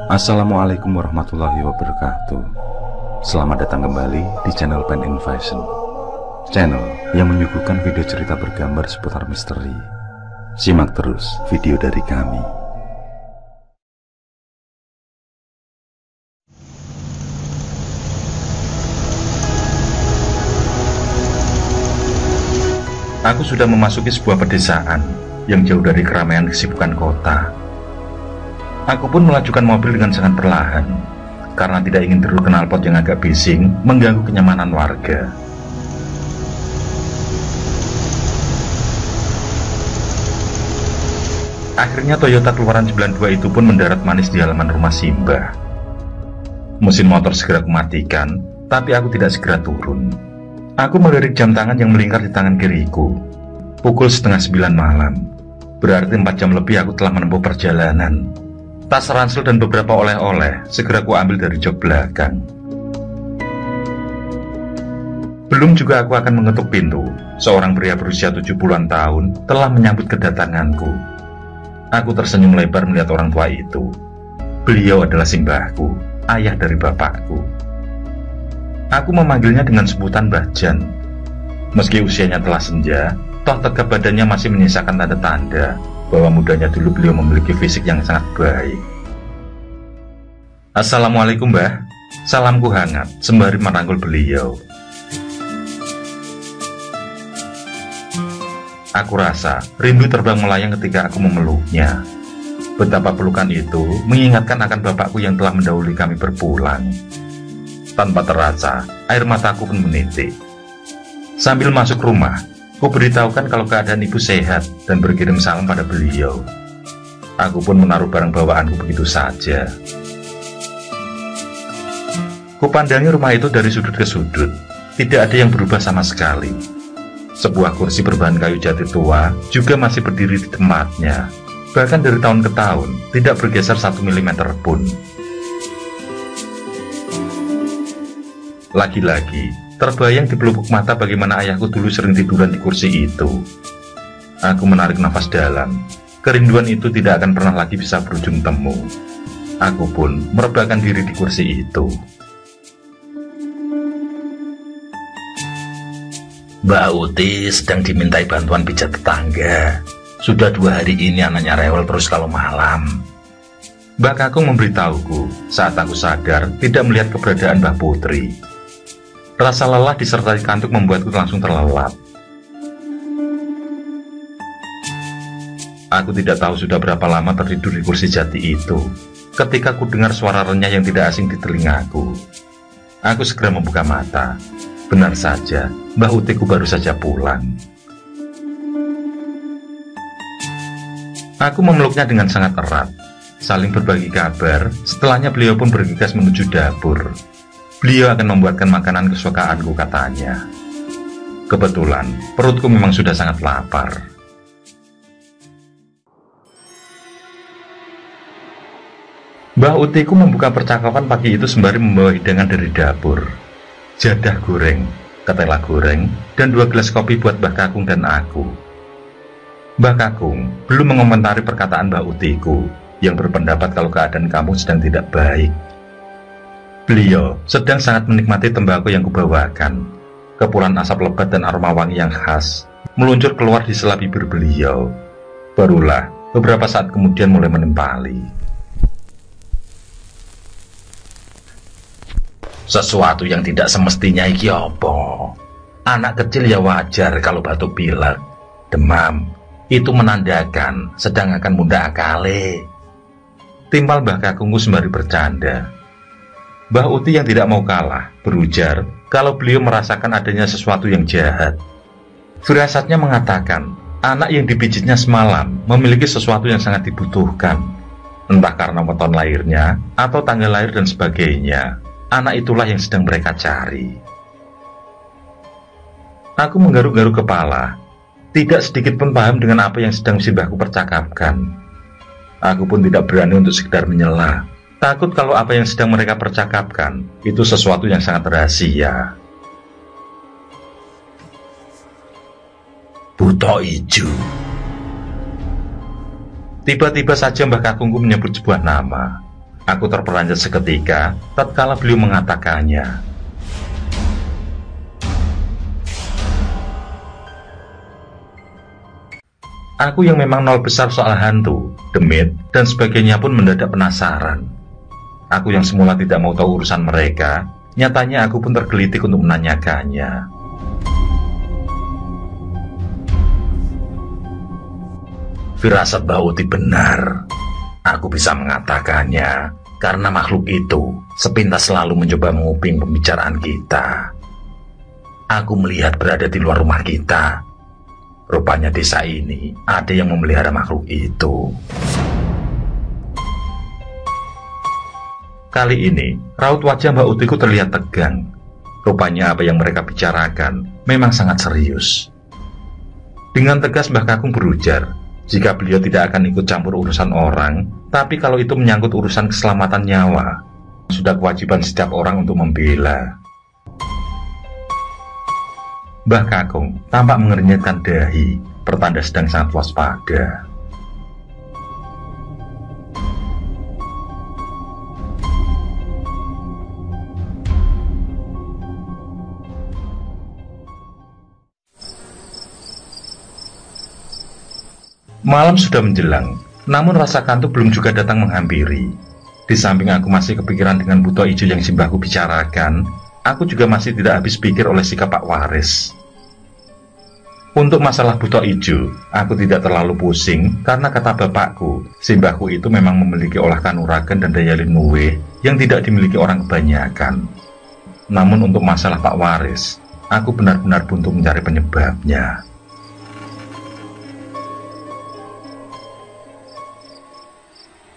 Assalamualaikum warahmatullahi wabarakatuh. Selamat datang kembali di channel Pen Invasion, channel yang menyuguhkan video cerita bergambar seputar misteri. Simak terus video dari kami. Aku sudah memasuki sebuah pedesaan yang jauh dari keramaian kesibukan kota. Aku pun melajukan mobil dengan sangat perlahan, karena tidak ingin deru knalpot yang agak bising mengganggu kenyamanan warga. Akhirnya Toyota keluaran 92 itu pun mendarat manis di halaman rumah Simbah. Mesin motor segera kumatikan, tapi aku tidak segera turun. Aku melirik jam tangan yang melingkar di tangan kiriku. Pukul 8:30 malam. Berarti 4 jam lebih aku telah menempuh perjalanan. Tas ransel dan beberapa oleh-oleh segera ku ambil dari jok belakang. Belum juga aku akan mengetuk pintu, seorang pria berusia 70-an tahun telah menyambut kedatanganku. Aku tersenyum lebar melihat orang tua itu. Beliau adalah simbahku, ayah dari bapakku. Aku memanggilnya dengan sebutan Mbah Jan. Meski usianya telah senja, toh tegap badannya masih menyisakan tanda-tanda bahwa mudanya dulu beliau memiliki fisik yang sangat baik. Assalamualaikum Mbah. Salamku hangat sembari merangkul beliau. Aku rasa rindu terbang melayang ketika aku memeluknya. Betapa pelukan itu mengingatkan akan bapakku yang telah mendahului kami berpulang. Tanpa terasa, air mataku pun menitik. Sambil masuk rumah, ku beritahukan kalau keadaan ibu sehat dan berkirim salam pada beliau. Aku pun menaruh barang bawaanku begitu saja. Ku pandangi rumah itu dari sudut ke sudut. Tidak ada yang berubah sama sekali. Sebuah kursi berbahan kayu jati tua juga masih berdiri di tempatnya. Bahkan dari tahun ke tahun tidak bergeser 1 mm pun. Lagi-lagi terbayang di pelupuk mata bagaimana ayahku dulu sering tiduran di kursi itu. Aku menarik nafas dalam. Kerinduan itu tidak akan pernah lagi bisa berujung temu. Aku pun merebahkan diri di kursi itu. Mbak Uti sedang dimintai bantuan pijat tetangga. Sudah 2 hari ini anaknya rewel terus kalau malam. Mbak Kakung memberitahuku saat aku sadar tidak melihat keberadaan Mbak Putri. Rasa lelah disertai kantuk membuatku langsung terlelap. Aku tidak tahu sudah berapa lama tertidur di kursi jati itu ketika ku dengar suara renyah yang tidak asing di telingaku. Aku segera membuka mata. Benar saja, Mbah Utiku baru saja pulang. Aku memeluknya dengan sangat erat, saling berbagi kabar. Setelahnya beliau pun bergegas menuju dapur. Beliau akan membuatkan makanan kesukaanku, katanya. Kebetulan, perutku memang sudah sangat lapar. Mbah Utiku membuka percakapan pagi itu sembari membawa hidangan dari dapur. Jadah goreng, ketela goreng, dan 2 gelas kopi buat Mbah Kakung dan aku. Mbah Kakung belum mengomentari perkataan Mbah Utiku yang berpendapat kalau keadaan kamu sedang tidak baik. Beliau sedang sangat menikmati tembakau yang kubawakan. Kepulan asap lebat dan aroma wangi yang khas meluncur keluar di sela bibir beliau. Barulah beberapa saat kemudian mulai menimpali. Sesuatu yang tidak semestinya iki opo. Anak kecil ya wajar kalau batuk pilek, demam. Itu menandakan sedang akan muda akale. Timpal Mbah Kakungku sembari bercanda. Mbah Uti yang tidak mau kalah berujar kalau beliau merasakan adanya sesuatu yang jahat. Firasatnya mengatakan anak yang dipijitnya semalam memiliki sesuatu yang sangat dibutuhkan. Entah karena weton lahirnya atau tanggal lahir dan sebagainya. Anak itulah yang sedang mereka cari. Aku menggaruk-garuk kepala. Tidak sedikit pun paham dengan apa yang sedang simbahku percakapkan. Aku pun tidak berani untuk sekedar menyela. Takut kalau apa yang sedang mereka percakapkan itu sesuatu yang sangat rahasia. Buto ijo. Tiba-tiba saja Mbah Kakungku menyebut sebuah nama. Aku terperanjat seketika tatkala beliau mengatakannya. Aku yang memang nol besar soal hantu, demit, dan sebagainya pun mendadak penasaran. Aku yang semula tidak mau tahu urusan mereka, nyatanya aku pun tergelitik untuk menanyakannya. Firasat Mbah Uti benar. Aku bisa mengatakannya karena makhluk itu sepintas selalu mencoba menguping pembicaraan kita. Aku melihat berada di luar rumah kita. Rupanya desa ini ada yang memelihara makhluk itu. Kali ini, raut wajah Mbak Utiku terlihat tegang. Rupanya apa yang mereka bicarakan memang sangat serius. Dengan tegas Mbah Kakung berujar, jika beliau tidak akan ikut campur urusan orang, tapi kalau itu menyangkut urusan keselamatan nyawa, sudah kewajiban setiap orang untuk membela. Mbah Kakung tampak mengernyitkan dahi, pertanda sedang sangat waspada. Malam sudah menjelang, namun rasa kantuk belum juga datang menghampiri. Di samping aku masih kepikiran dengan buto ijo yang simbahku bicarakan, aku juga masih tidak habis pikir oleh sikap Pak Waris. Untuk masalah buto ijo, aku tidak terlalu pusing karena kata bapakku, simbahku itu memang memiliki olah kanuragan dan daya linuwe yang tidak dimiliki orang kebanyakan. Namun untuk masalah Pak Waris, aku benar-benar buntu mencari penyebabnya.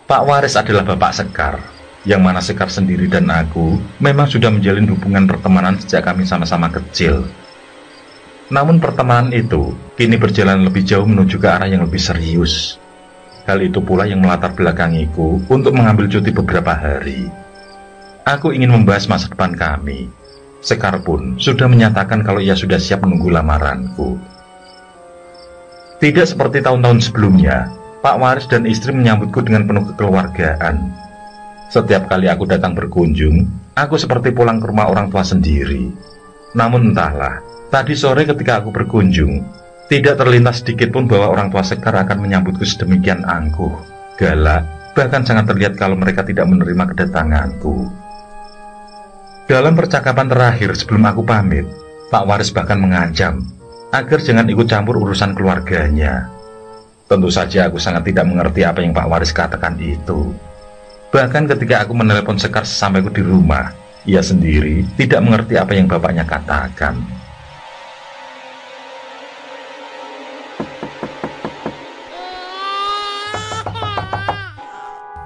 Pak Waris adalah Bapak Sekar, yang mana Sekar sendiri dan aku memang sudah menjalin hubungan pertemanan sejak kami sama-sama kecil. Namun pertemanan itu kini berjalan lebih jauh menuju ke arah yang lebih serius. Hal itu pula yang melatar belakangiku untuk mengambil cuti beberapa hari. Aku ingin membahas masa depan kami. Sekar pun sudah menyatakan kalau ia sudah siap menunggu lamaranku. Tidak seperti tahun-tahun sebelumnya, Pak Waris dan istri menyambutku dengan penuh kekeluargaan. Setiap kali aku datang berkunjung, aku seperti pulang ke rumah orang tua sendiri. Namun entahlah, tadi sore ketika aku berkunjung, tidak terlintas sedikit pun bahwa orang tua Sekar akan menyambutku sedemikian angkuh, galak, bahkan sangat terlihat kalau mereka tidak menerima kedatanganku. Dalam percakapan terakhir sebelum aku pamit, Pak Waris bahkan mengancam agar jangan ikut campur urusan keluarganya. Tentu saja aku sangat tidak mengerti apa yang Pak Waris katakan itu. Bahkan ketika aku menelepon Sekar sesampaiku di rumah, ia sendiri tidak mengerti apa yang bapaknya katakan.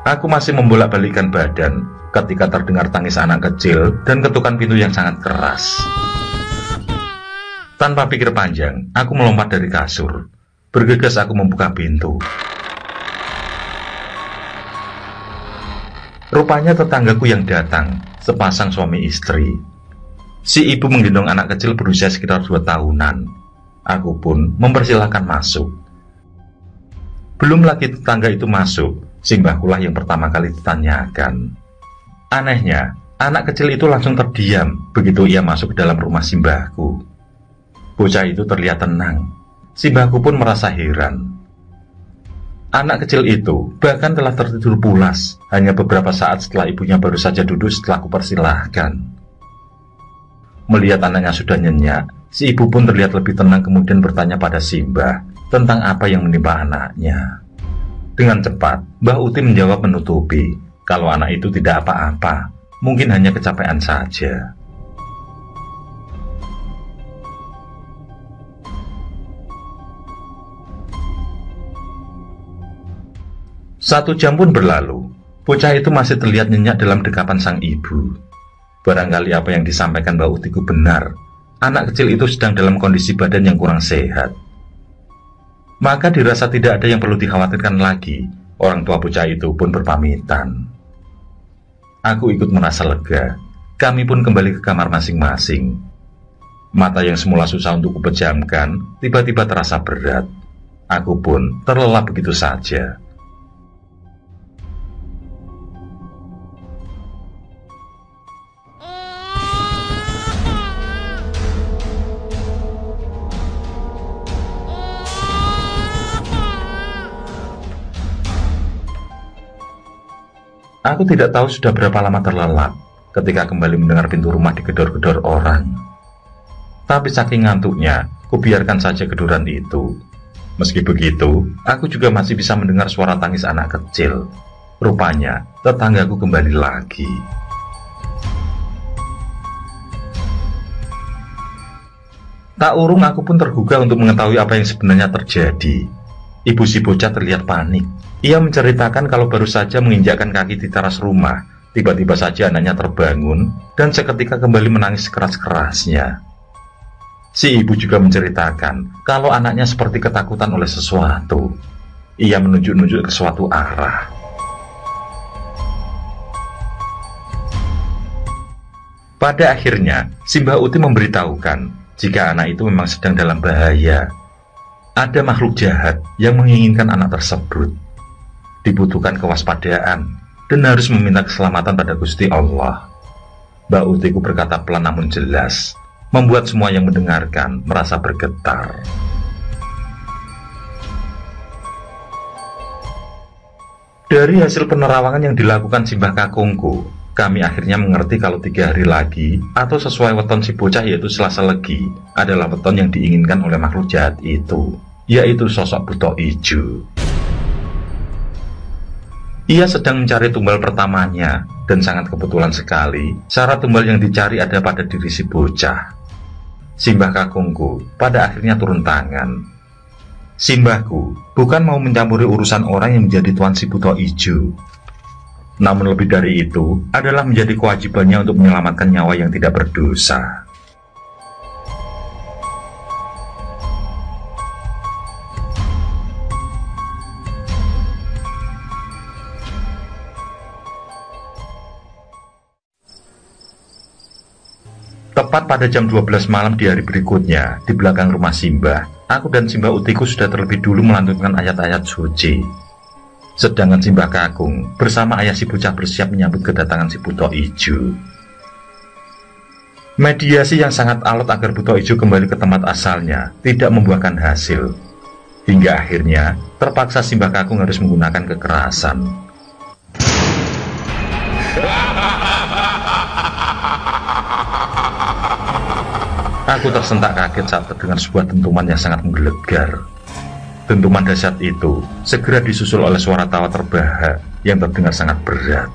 Aku masih membolak-balikkan badan ketika terdengar tangis anak kecil dan ketukan pintu yang sangat keras. Tanpa pikir panjang, aku melompat dari kasur. Bergegas aku membuka pintu. Rupanya tetanggaku yang datang, sepasang suami istri. Si ibu menggendong anak kecil berusia sekitar 2 tahunan. Aku pun mempersilahkan masuk. Belum lagi tetangga itu masuk, simbahkulah yang pertama kali ditanyakan. Anehnya, anak kecil itu langsung terdiam begitu ia masuk ke dalam rumah simbahku. Bocah itu terlihat tenang. Simbahku pun merasa heran. Anak kecil itu bahkan telah tertidur pulas hanya beberapa saat setelah ibunya baru saja duduk setelah kupersilahkan. Melihat anaknya sudah nyenyak, si ibu pun terlihat lebih tenang kemudian bertanya pada Simbah tentang apa yang menimpa anaknya. Dengan cepat, Mbah Uti menjawab menutupi kalau anak itu tidak apa-apa, mungkin hanya kecapean saja. 1 jam pun berlalu, bocah itu masih terlihat nyenyak dalam dekapan sang ibu. Barangkali apa yang disampaikan Mbak Utiku benar, anak kecil itu sedang dalam kondisi badan yang kurang sehat. Maka dirasa tidak ada yang perlu dikhawatirkan lagi, orang tua bocah itu pun berpamitan. Aku ikut merasa lega, kami pun kembali ke kamar masing-masing. Mata yang semula susah untuk kupejamkan, tiba-tiba terasa berat. Aku pun terlelap begitu saja. Aku tidak tahu sudah berapa lama terlelap ketika kembali mendengar pintu rumah digedor-gedor orang. Tapi saking ngantuknya, kubiarkan saja gedoran itu. Meski begitu, aku juga masih bisa mendengar suara tangis anak kecil. Rupanya, tetanggaku kembali lagi. Tak urung aku pun tergugah untuk mengetahui apa yang sebenarnya terjadi. Ibu si bocah terlihat panik. Ia menceritakan kalau baru saja menginjakkan kaki di teras rumah, tiba-tiba saja anaknya terbangun dan seketika kembali menangis keras-kerasnya. Si ibu juga menceritakan kalau anaknya seperti ketakutan oleh sesuatu. Ia menunjuk-nunjuk ke suatu arah. Pada akhirnya, si Mbah Uti memberitahukan jika anak itu memang sedang dalam bahaya. Ada makhluk jahat yang menginginkan anak tersebut. Dibutuhkan kewaspadaan dan harus meminta keselamatan pada Gusti Allah. Mbah Utiku berkata pelan namun jelas, membuat semua yang mendengarkan merasa bergetar. Dari hasil penerawangan yang dilakukan Simbah Kakungku, kami akhirnya mengerti kalau 3 hari lagi, atau sesuai weton si bocah yaitu Selasa Legi, adalah weton yang diinginkan oleh makhluk jahat itu, yaitu sosok buta ijo. Ia sedang mencari tumbal pertamanya, dan sangat kebetulan sekali, syarat tumbal yang dicari ada pada diri si bocah. Simbah Kakungku pada akhirnya turun tangan. Simbahku bukan mau mencampuri urusan orang yang menjadi tuan si buta ijo. Namun lebih dari itu adalah menjadi kewajibannya untuk menyelamatkan nyawa yang tidak berdosa. Tepat pada jam 12 malam di hari berikutnya, di belakang rumah Simbah, aku dan Simbah Utiku sudah terlebih dulu melantunkan ayat-ayat suci. Sedangkan Simbah Kakung bersama ayah si bocah bersiap menyambut kedatangan si buta ijo. Mediasi yang sangat alot agar buta ijo kembali ke tempat asalnya tidak membuahkan hasil. Hingga akhirnya terpaksa Simbah Kakung harus menggunakan kekerasan. Aku tersentak kaget saat terdengar sebuah dentuman yang sangat menggelegar. Dentuman dahsyat itu segera disusul oleh suara tawa terbahak yang terdengar sangat berat.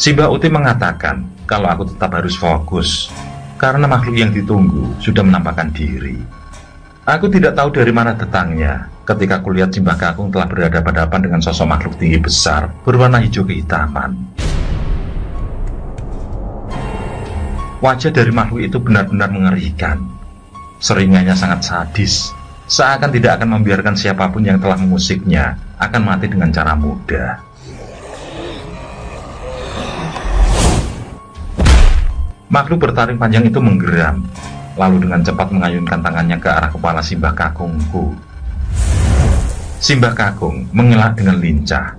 Simbah Uti mengatakan kalau aku tetap harus fokus karena makhluk yang ditunggu sudah menampakkan diri. Aku tidak tahu dari mana datangnya ketika kulihat Simbah Kakung telah berhadapan-hadapan dengan sosok makhluk tinggi besar berwarna hijau kehitaman. Wajah dari makhluk itu benar-benar mengerikan. Seringannya sangat sadis, seakan tidak akan membiarkan siapapun yang telah mengusiknya akan mati dengan cara mudah. Makhluk bertaring panjang itu menggeram, lalu dengan cepat mengayunkan tangannya ke arah kepala Simbah Kakungku. Simbah Kakung mengelak dengan lincah.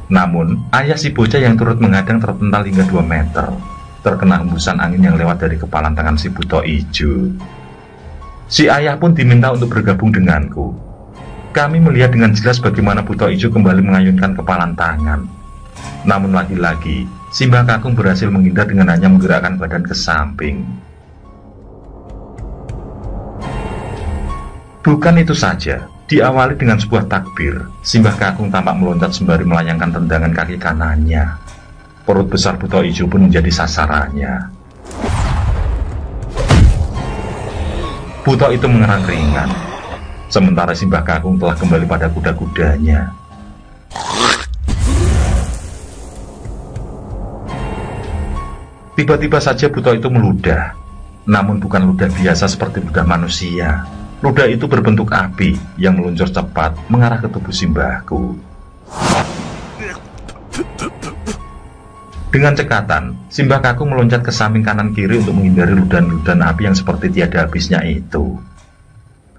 Namun, ayah si bocah yang turut menghadang terpental hingga 2 meter, terkena hembusan angin yang lewat dari kepalan tangan si buta ijo. Si ayah pun diminta untuk bergabung denganku. Kami melihat dengan jelas bagaimana buta ijo kembali mengayunkan kepalan tangan. Namun lagi-lagi, Simbah Kakung berhasil menghindar dengan hanya menggerakkan badan ke samping. Bukan itu saja, diawali dengan sebuah takbir, Simbah Kakung tampak meloncat sembari melayangkan tendangan kaki kanannya. Perut besar buta ijo pun menjadi sasarannya. Buta itu mengerang ringan, sementara Simbah Kakung telah kembali pada kuda-kudanya. Tiba-tiba saja buta itu meludah, namun bukan ludah biasa seperti ludah manusia. Ludah itu berbentuk api yang meluncur cepat mengarah ke tubuh Simbahku. Dengan cekatan, Simbah Kakung meloncat ke samping kanan kiri untuk menghindari ludahan-ludahan api yang seperti tiada habisnya itu.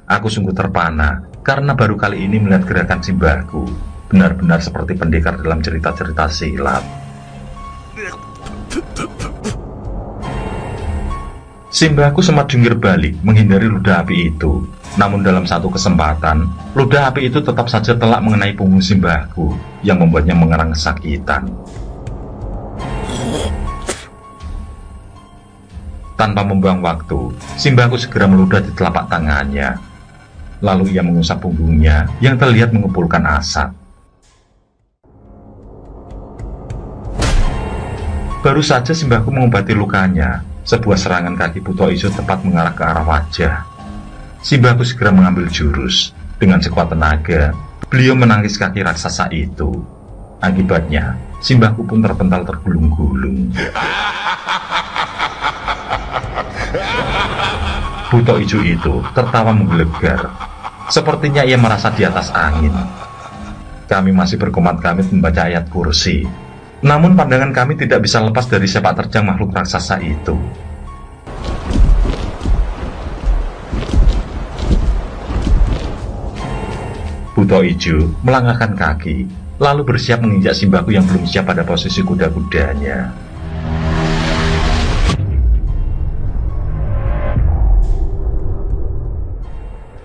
Aku sungguh terpana karena baru kali ini melihat gerakan Simbahku, benar-benar seperti pendekar dalam cerita-cerita silat. Simbahku sempat jungkir balik menghindari ludah api itu. Namun dalam satu kesempatan, ludah api itu tetap saja telak mengenai punggung Simbahku yang membuatnya mengerang kesakitan. Tanpa membuang waktu, Simbahku segera meludah di telapak tangannya. Lalu ia mengusap punggungnya yang terlihat mengepulkan asap. Baru saja Simbahku mengobati lukanya, sebuah serangan kaki Buto Ijo tepat mengarah ke arah wajah. Simbahku segera mengambil jurus. Dengan sekuat tenaga, beliau menangkis kaki raksasa itu. Akibatnya, Simbahku pun terpental tergulung-gulung. Buto Ijo itu tertawa menggelegar. Sepertinya ia merasa di atas angin. Kami masih berkomat-kamit membaca ayat kursi. Namun pandangan kami tidak bisa lepas dari sepak terjang makhluk raksasa itu. Buto Ijo melangkahkan kaki, lalu bersiap menginjak Simbahku yang belum siap pada posisi kuda-kudanya.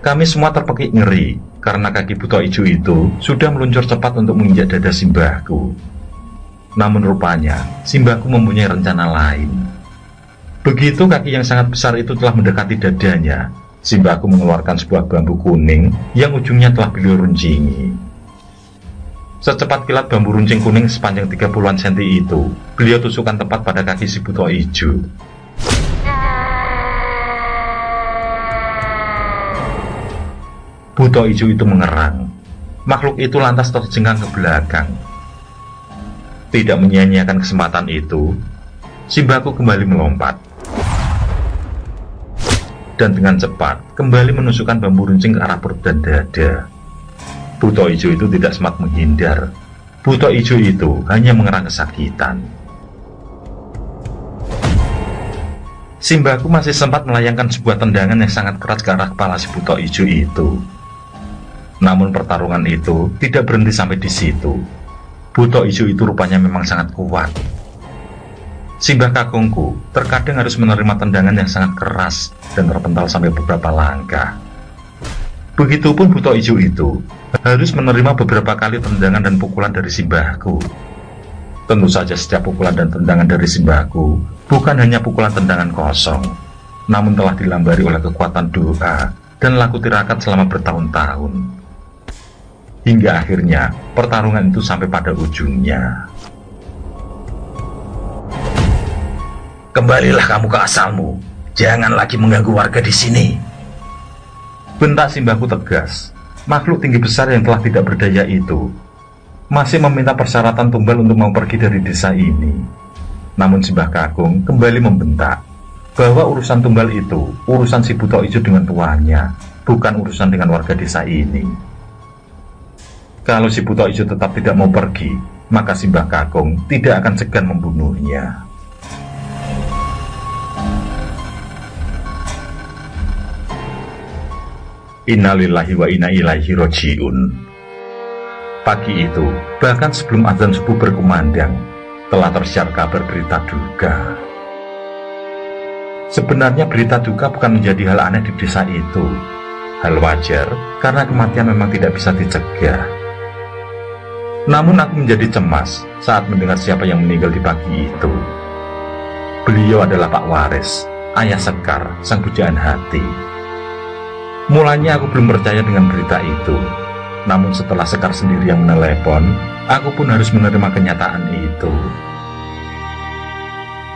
Kami semua terpekik ngeri, karena kaki Buto Ijo itu sudah meluncur cepat untuk menginjak dada Simbahku. Namun rupanya, Simbahku mempunyai rencana lain. Begitu kaki yang sangat besar itu telah mendekati dadanya, Simbahku mengeluarkan sebuah bambu kuning yang ujungnya telah beliau runcingi. Secepat kilat bambu runcing kuning sepanjang 30-an senti itu, beliau tusukkan tepat pada kaki si Buto Ijo. Buto Ijo itu mengerang. Makhluk itu lantas terjengkang ke belakang. Tidak menyia-nyiakan kesempatan itu, Simbahku kembali melompat dan dengan cepat kembali menusukkan bambu runcing ke arah perut dan dada. Buto Ijo itu tidak sempat menghindar. Buto Ijo itu hanya mengerang kesakitan. Simbahku masih sempat melayangkan sebuah tendangan yang sangat keras ke arah kepala si Buto Ijo itu. Namun pertarungan itu tidak berhenti sampai di situ. Buto Ijo itu rupanya memang sangat kuat. Simbah kakungku terkadang harus menerima tendangan yang sangat keras dan terpental sampai beberapa langkah. Begitupun Buto Ijo itu harus menerima beberapa kali tendangan dan pukulan dari Simbahku. Tentu saja setiap pukulan dan tendangan dari Simbahku bukan hanya pukulan tendangan kosong, namun telah dilambari oleh kekuatan doa dan laku tirakat selama bertahun-tahun. Hingga akhirnya pertarungan itu sampai pada ujungnya. "Kembalilah kamu ke asalmu. Jangan lagi mengganggu warga di sini," bentak Simbahku tegas. Makhluk tinggi besar yang telah tidak berdaya itu masih meminta persyaratan tumbal untuk mau pergi dari desa ini. Namun Simbah Kakung kembali membentak bahwa urusan tumbal itu urusan si Buto Ijo dengan tuannya, bukan urusan dengan warga desa ini. Kalau si Buto Ijo tetap tidak mau pergi, maka Simbah Kakung tidak akan segan membunuhnya. Innalillahi wa inna ilaihi raji'un. Pagi itu, bahkan sebelum azan subuh berkumandang, telah tersiar kabar berita duka. Sebenarnya berita duka bukan menjadi hal aneh di desa itu. Hal wajar, karena kematian memang tidak bisa dicegah. Namun aku menjadi cemas saat mendengar siapa yang meninggal di pagi itu. Beliau adalah Pak Waris, ayah Sekar, sang pujaan hati. Mulanya aku belum percaya dengan berita itu. Namun setelah Sekar sendiri yang menelepon, aku pun harus menerima kenyataan itu.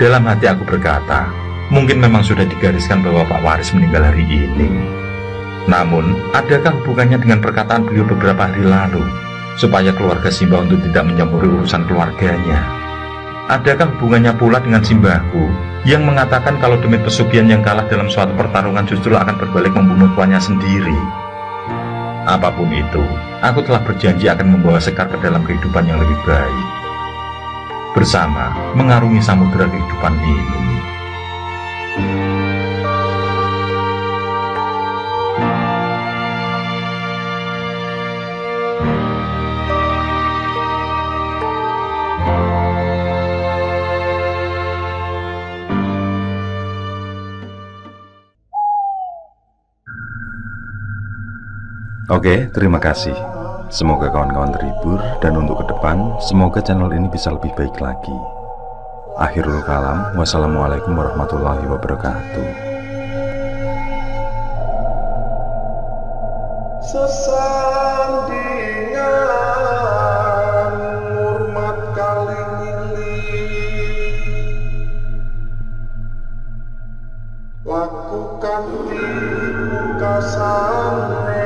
Dalam hati aku berkata, mungkin memang sudah digariskan bahwa Pak Waris meninggal hari ini. Namun, adakah hubungannya dengan perkataan beliau beberapa hari lalu, supaya keluarga Simbah untuk tidak mencampuri urusan keluarganya? Adakah hubungannya pula dengan Simbahku yang mengatakan kalau Demit Pesugihan yang kalah dalam suatu pertarungan justru akan berbalik membunuh tuannya sendiri? Apapun itu, aku telah berjanji akan membawa Sekar ke dalam kehidupan yang lebih baik, bersama mengarungi samudera kehidupan ini. Oke, terima kasih. Semoga kawan-kawan terhibur, dan untuk ke depan, semoga channel ini bisa lebih baik lagi. Akhirul kalam, wassalamualaikum warahmatullahi wabarakatuh. Sesandingan hormat kali milih, lakukan di muka sana.